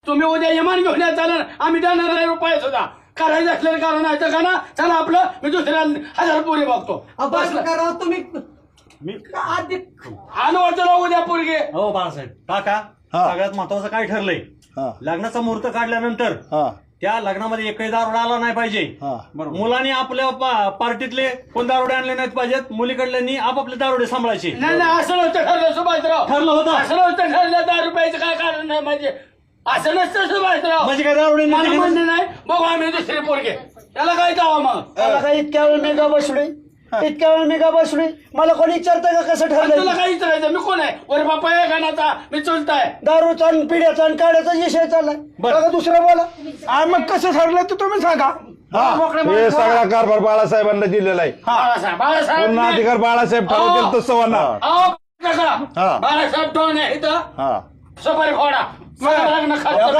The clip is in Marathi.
तुम्ही उद्या इमान घेऊन या चालेल आम्ही देणार नाही रुपये सुद्धा करायचं असलेलं कारण आहे का ना चला आपलं मी दुसऱ्या 1000 पोरी बघतो तुम्ही आणवं उद्या पोरगे हो बाळासाहेब काका सगळ्यात महत्वाचं काय ठरलंय लग्नाचा मुहूर्त काढल्यानंतर त्या लग्नामध्ये एकही दारोडा आला नाही पाहिजे मुलांनी आपल्या पार्टीतले कोण दारोडे आणले नाहीत पाहिजेत मुलीकडल्यांनी आपापले दारोडे सांभाळायचे नाही नाही असं नव्हतं ठरलं सुभाषराव ठरलं होतं असं नव्हतं ठरलं 10 रुपयाचं काय कारण नाही म्हणजे असं नसतं सुभाषराव म्हणजे काय दारोडे मला म्हणणं नाही बघू आम्ही दुसरे पोरगे त्याला काय जावं मग मला काय इतक्या वेळ मी का बसलोय इतक्या वेळ मी का बसलोय मला कोणी विचारतं का कसं तुला ठरलं काय विचारायचं मी कोण आहे वर बापा आहे गाण्याचा मी चुलताय दारूचा आणि पिढ्याचा आणि काढ्याचा विषय चाललाय बघा दुसरं बोला मग कसं ठरलं ते तुम्ही सांगा हे सगळा कारभार बाळासाहेबांना दिलेला आहे बाळासाहेब पूर्ण अधिकार बाळासाहेब ठरवतील तसं होणार बाळासाहेब डोन आहे इथं हा सुपारी फोडा मला लग्न खर्च